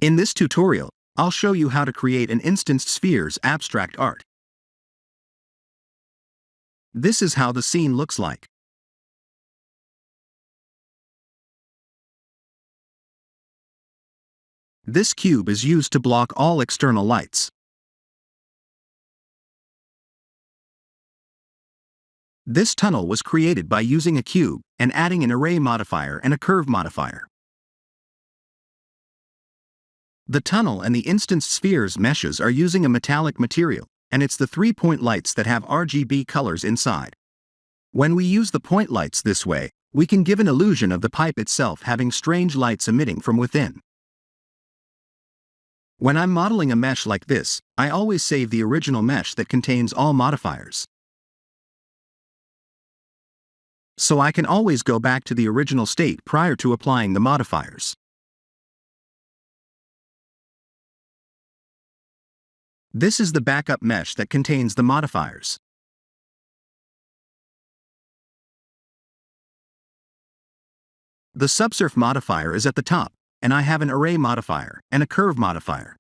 In this tutorial, I'll show you how to create an instanced sphere's abstract art. This is how the scene looks like. This cube is used to block all external lights. This tunnel was created by using a cube and adding an array modifier and a curve modifier. The tunnel and the instanced sphere's meshes are using a metallic material, and it's the 3-point lights that have RGB colors inside. When we use the point lights this way, we can give an illusion of the pipe itself having strange lights emitting from within. When I'm modeling a mesh like this, I always save the original mesh that contains all modifiers. So I can always go back to the original state prior to applying the modifiers. This is the backup mesh that contains the modifiers. The subsurf modifier is at the top, and I have an array modifier and a curve modifier.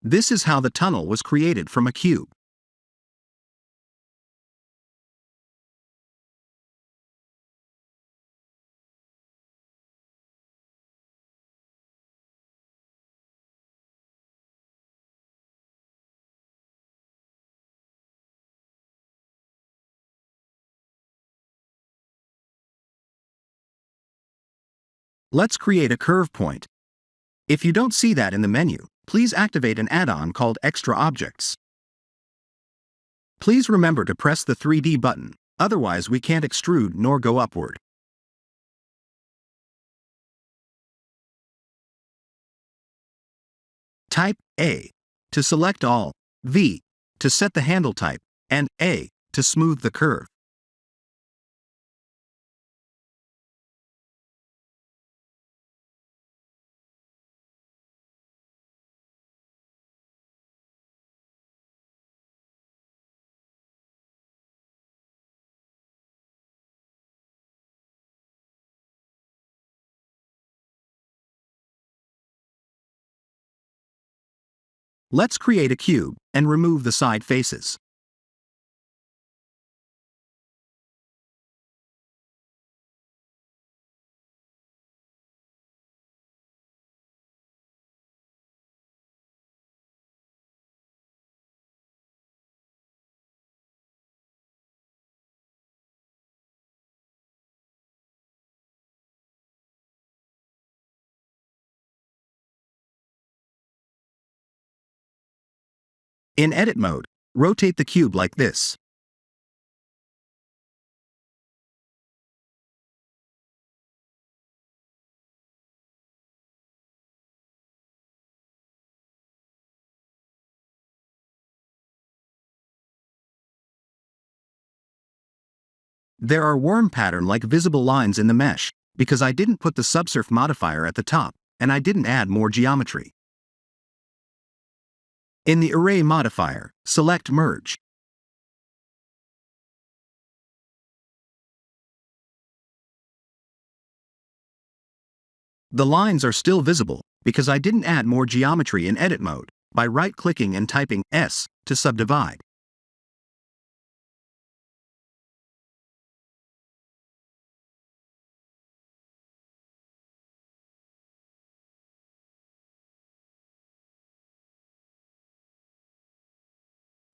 This is how the tunnel was created from a cube. Let's create a curve point. If you don't see that in the menu, please activate an add-on called Extra Objects. Please remember to press the 3D button, otherwise we can't extrude nor go upward. Type A to select all, V to set the handle type, and A to smooth the curve. Let's create a cube and remove the side faces. In edit mode, rotate the cube like this. There are worm pattern-like visible lines in the mesh, because I didn't put the subsurf modifier at the top, and I didn't add more geometry. In the array modifier, select Merge. The lines are still visible, because I didn't add more geometry in edit mode, by right-clicking and typing S to subdivide.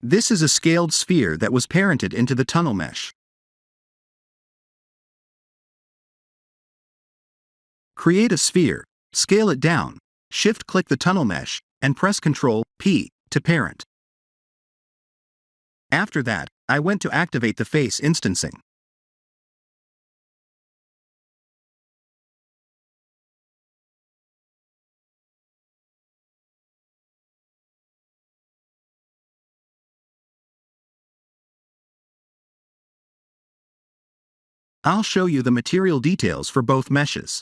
This is a scaled sphere that was parented into the tunnel mesh. Create a sphere, scale it down, shift-click the tunnel mesh, and press Ctrl-P to parent. After that, I went to activate the face instancing. I'll show you the material details for both meshes.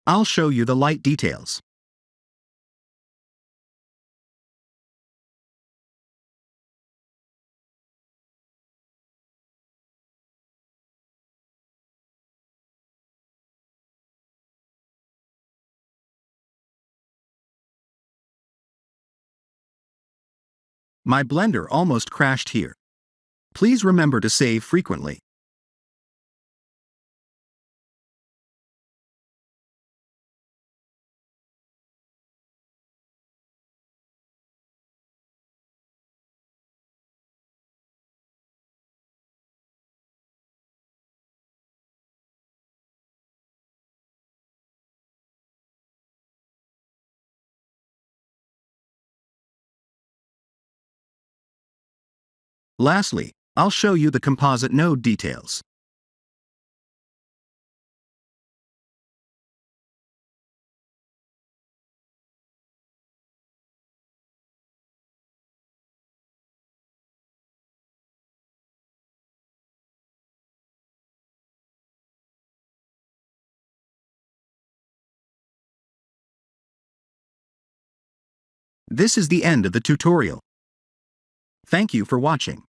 I'll show you the light details. My blender almost crashed here. Please remember to save frequently. Lastly, I'll show you the composite node details. This is the end of the tutorial. Thank you for watching.